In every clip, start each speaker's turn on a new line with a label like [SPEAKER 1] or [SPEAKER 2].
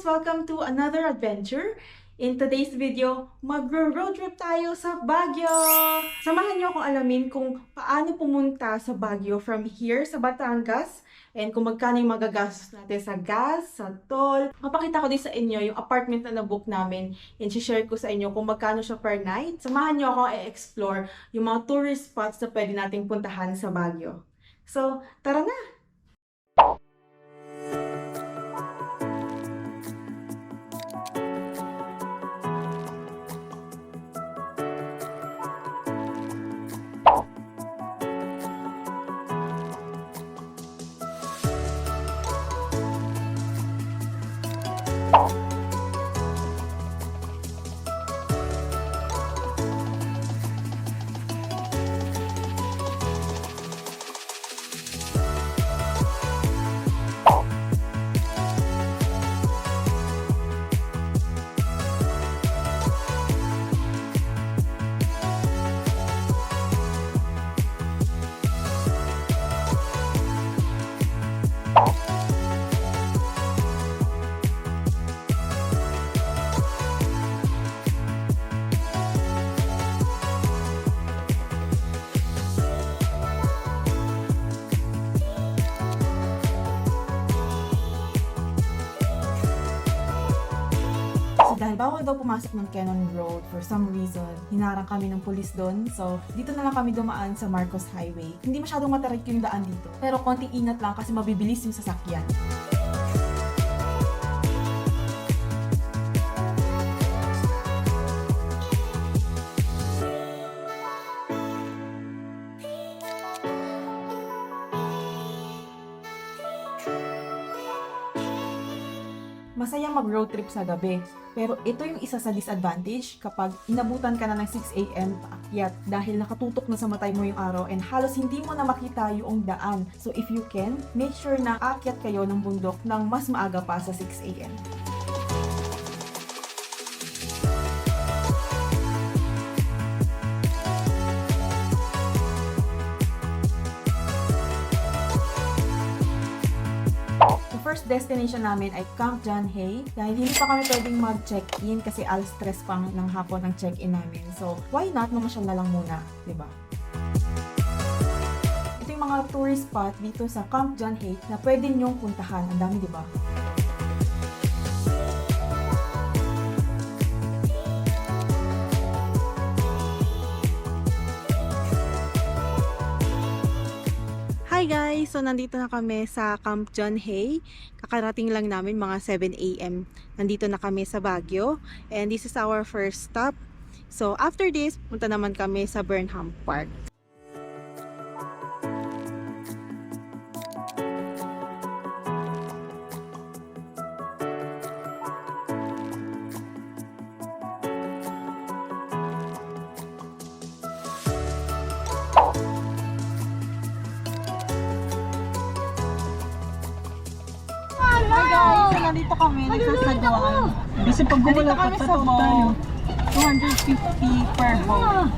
[SPEAKER 1] guys! Welcome to another adventure. In today's video, mag-road trip tayo sa Baguio! Samahan niyo akong alamin kung paano pumunta sa Baguio from here sa Batangas and kung magkano yung magagastos natin sa gas, sa toll. Mapakita ko din sa inyo yung apartment na nabook namin and share ko sa inyo kung magkano siya per night. Samahan niyo ako i-explore yung mga tourist spots na pwede nating puntahan sa Baguio. So, tara na! Dahil bawal daw pumasok ng Cannon Road for some reason, hinarang kami ng pulis doon. So, dito na lang kami dumaan sa Marcos Highway. Hindi masyadong matarik yung daan dito. Pero konting ingat lang kasi mabibilis yung sasakyan. Masaya mag-road trip sa gabi, pero ito yung isa sa disadvantage kapag inabutan ka na ng 6 AM paakyat dahil nakatutok na sa matay mo yung araw and halos hindi mo na makita yung daan. So if you can, make sure na aakyat kayo ng bundok ng mas maaga pa sa 6 AM. First destination namin ay Camp John Hay dahil hindi pa kami pwedeng mag-check-in kasi alas 3 pang ng hapon ang check-in namin. So, why not mamasyal na lang muna, di ba? Ito yung mga tourist spot dito sa Camp John Hay na pwede nyong puntahan. Ang dami, di ba? Hi guys! So nandito na kami sa Camp John Hay. Kakarating lang namin mga 7 AM. Nandito na kami sa Baguio. And this is our first stop. So after this, punta naman kami sa Burnham Park. Hi guys! Nandito kami, nagsasagwan.
[SPEAKER 2] Kasi pag
[SPEAKER 1] Nandito
[SPEAKER 2] gumala
[SPEAKER 1] kami
[SPEAKER 2] ka,
[SPEAKER 1] sa
[SPEAKER 2] tatawag tayo.
[SPEAKER 1] boat. 250 per boat.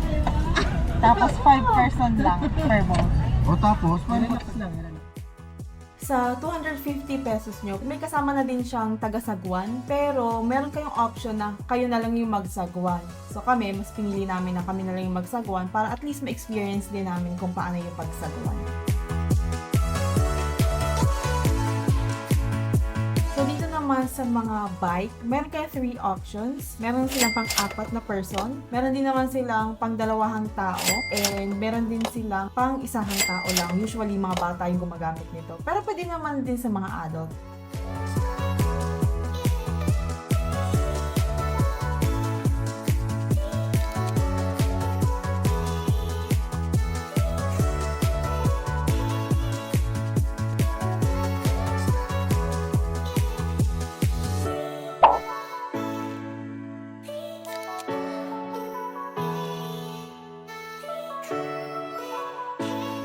[SPEAKER 1] Tapos 5 person lang per boat.
[SPEAKER 2] O tapos, relax lang.
[SPEAKER 1] Sa 250 pesos nyo, may kasama na din siyang tagasagwan, pero meron kayong option na kayo na lang yung magsagwan. So kami, mas pinili namin na kami na lang yung magsagwan para at least ma-experience din namin kung paano yung pagsagwan. So dito naman sa mga bike, meron kayo 3 options. Meron silang pang-4 na person, meron din naman silang pang-2 tao, and meron din silang pang-1 tao lang. Usually mga bata yung gumagamit nito. Pero pwede naman din sa mga adult.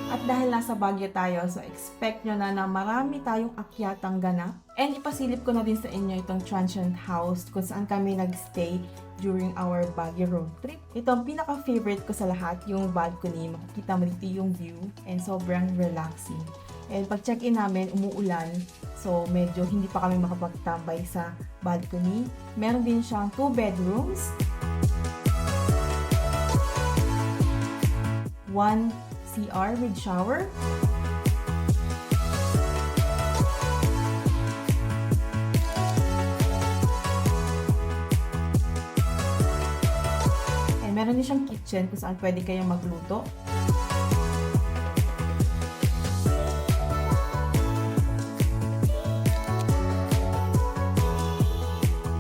[SPEAKER 1] At dahil nasa Baguio tayo, so expect nyo na marami tayong akyatang ganap. And ipasilip ko na din sa inyo itong transient house kung saan kami nagstay during our Baguio road trip. Ito ang pinaka-favorite ko sa lahat, yung balcony. Makikita mo dito yung view and sobrang relaxing. And pag check-in namin, umuulan. So medyo hindi pa kami makapagtambay sa balcony. Meron din siyang 2 bedrooms, 1 CR with shower, and meron din siyang kitchen kung saan pwede kayong magluto.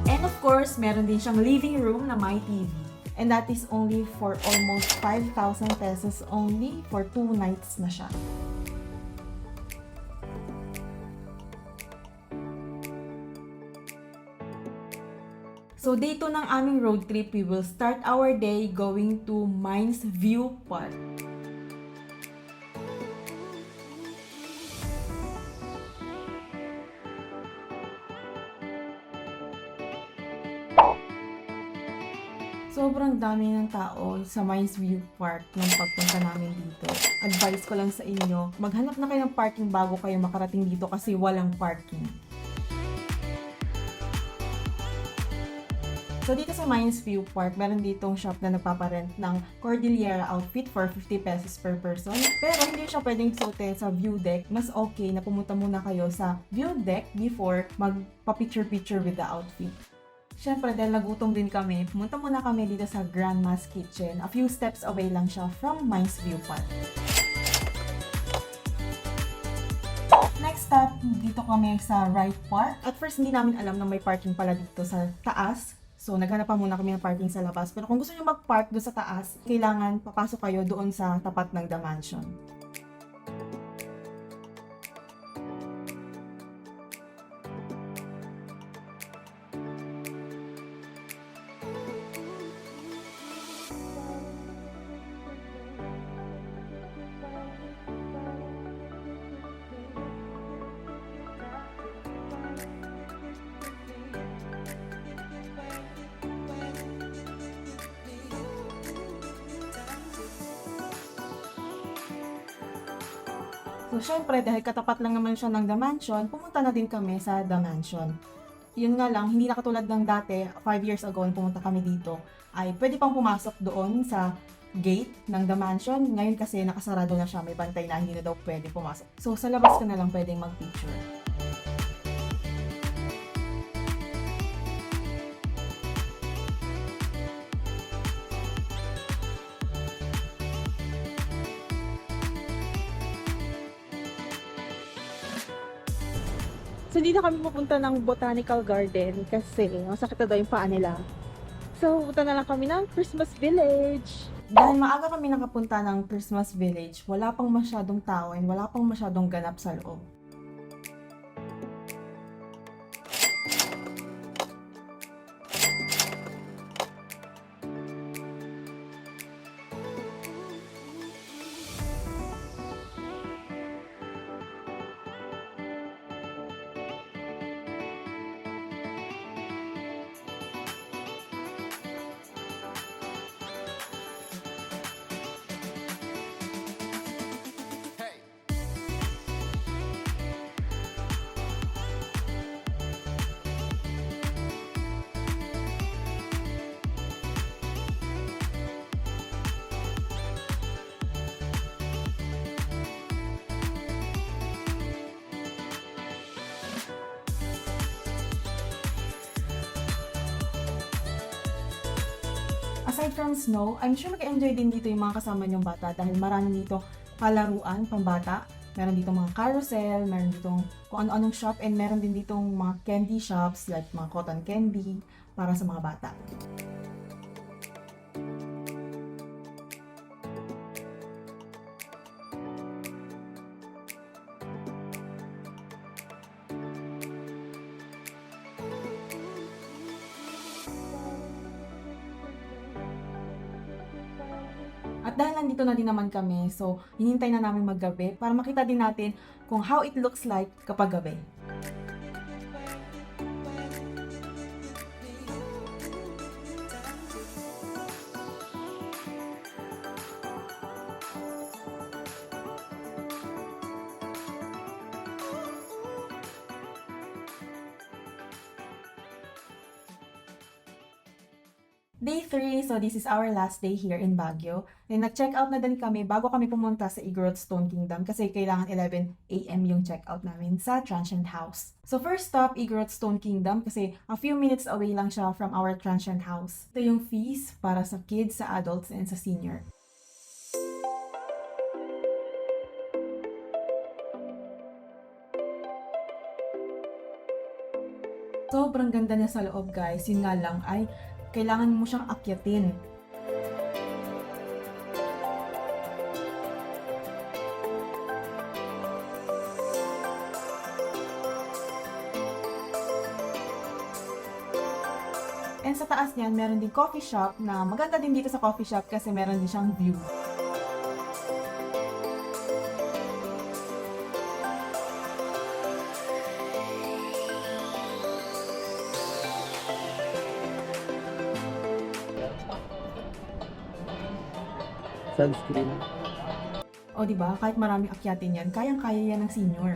[SPEAKER 1] And of course, meron din siyang living room na may TV. And that is only for almost 5,000 pesos only for 2 nights na siya. So, day 2 ng aming road trip, we will start our day going to Mines View Park. Sobrang dami ng tao sa Mines View Park nung pagpunta namin dito. Advice ko lang sa inyo, maghanap na kayo ng parking bago kayo makarating dito kasi walang parking. So dito sa Mines View Park, meron ditong shop na nagpaparent ng Cordillera outfit for 50 pesos per person. Pero hindi siya pwedeng suotin sa view deck. Mas okay na pumunta muna kayo sa view deck before magpa-picture-picture with the outfit. Siyempre, dahil nagutom din kami, pumunta muna kami dito sa Grandma's Kitchen. A few steps away lang siya from Mines View Park. Next stop, dito kami sa Wright Park. At first, hindi namin alam na may parking pala dito sa taas. So, naghanap pa muna kami ng parking sa labas. Pero kung gusto niyo mag-park doon sa taas, kailangan papasok kayo doon sa tapat ng The Mansion. So, syempre, dahil katapat lang naman siya ng The Mansion, pumunta na din kami sa The Mansion. Yun nga lang, hindi na katulad ng dati, 5 years ago, nung pumunta kami dito, ay pwede pang pumasok doon sa gate ng The Mansion. Ngayon kasi nakasarado na siya, may bantay na hindi na daw pwede pumasok. So, sa labas ka na lang pwedeng mag-picture.
[SPEAKER 3] So, dito kami pupunta ng Botanical Garden kasi masakit na daw yung paa nila. So, pupunta na lang kami ng Christmas Village.
[SPEAKER 1] Dahil maaga kami nakapunta ng Christmas Village, wala pang masyadong tao and wala pang masyadong ganap sa loob. Aside from snow, I'm sure mag-enjoy din dito yung mga kasama niyong bata dahil marami dito palaruan pambata. Meron dito mga carousel, meron dito kung ano-anong shop, and meron din dito mga candy shops like mga cotton candy para sa mga bata. At dahil nandito na din naman kami, so hinintay na namin maggabi para makita din natin kung how it looks like kapag gabi. Day 3, so this is our last day here in Baguio. And nag-check out na din kami bago kami pumunta sa Igorot Stone Kingdom kasi kailangan 11 a.m. yung check out namin sa transient house. So first stop, Igorot Stone Kingdom kasi a few minutes away lang siya from our transient house. Ito yung fees para sa kids, sa adults, and sa senior. Sobrang ganda niya sa loob, guys. Yun nga lang ay kailangan mo siyang akyatin. And sa taas niyan, meron din coffee shop na maganda din dito sa coffee shop kasi meron din siyang view.
[SPEAKER 2] Sunscreen.
[SPEAKER 1] O diba, kahit maraming akyatin yan, kayang-kaya yan ng senior.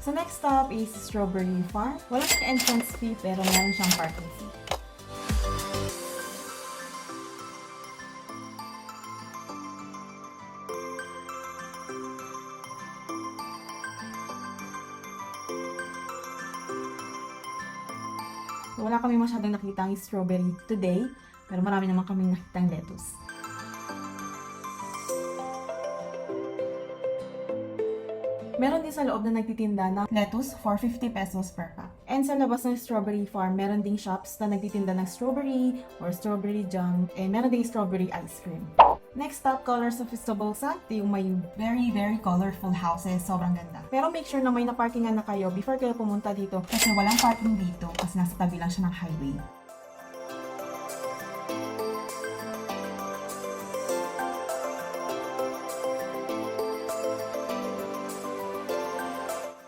[SPEAKER 1] So next stop is Strawberry Farm. Wala siyang entrance fee pero meron siyang parking fee. So, wala kami masyadong nakitang strawberry today, pero marami naman kaming nakitang lettuce. Meron din sa loob na nagtitinda ng lettuce for 50 pesos per pack. And sa labas ng Strawberry Farm, meron ding shops na nagtitinda ng strawberry or strawberry jam, and meron ding strawberry ice cream. Next stop, Colors of Istobosa. Ito yung may very colorful houses. Sobrang ganda. Pero make sure na may naparkingan na kayo before kayo pumunta dito kasi walang parking dito kasi nasa tabi lang siya ng highway.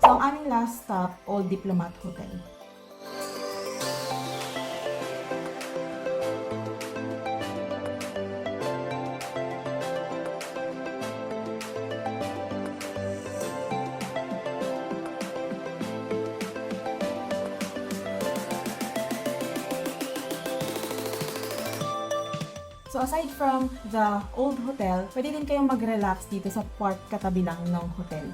[SPEAKER 1] So, ang aming last stop, Old Diplomat Hotel. So, aside from the old hotel, pwede din kayong mag-relax dito sa park katabi lang ng hotel.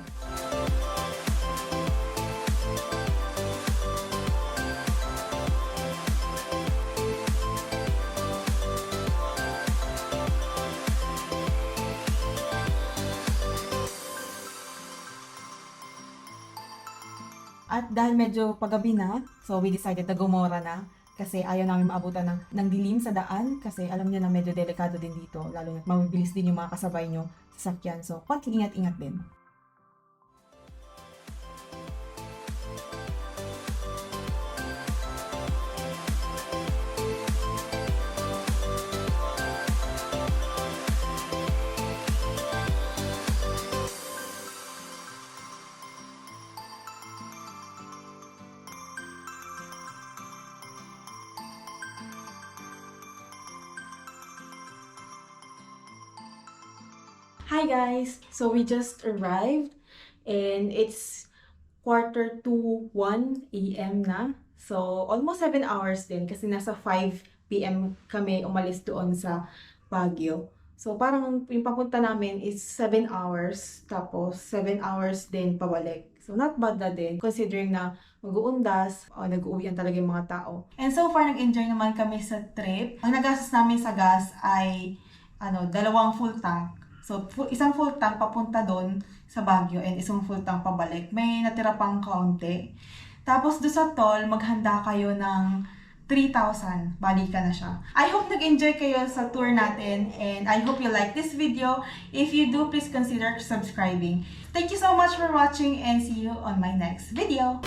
[SPEAKER 1] At dahil medyo paggabi na, so we decided na gumora na kasi ayaw namin maabutan ng dilim sa daan kasi alam niyo na medyo delikado din dito, lalo na mabibilis din yung mga kasabay nyo sa sakyan. So, konting ingat-ingat din. Hi guys! So we just arrived and it's 1:45 a.m. na. So almost 7 hours din kasi nasa 5 p.m. kami umalis doon sa Baguio. So parang yung papunta namin is 7 hours tapos 7 hours din pabalik. So not bad na din considering na mag-uundas o nag-uwian talaga yung mga tao. And so far nag-enjoy naman kami sa trip. Ang nagastos namin sa gas ay 2 full tank. So, isang full tank papunta doon sa Baguio and isang full tank pabalik. May natira pang kaunti. Tapos doon sa toll, maghanda kayo ng 3,000. Balikan na siya. I hope nag-enjoy kayo sa tour natin and I hope you like this video. If you do, please consider subscribing. Thank you so much for watching and see you on my next video.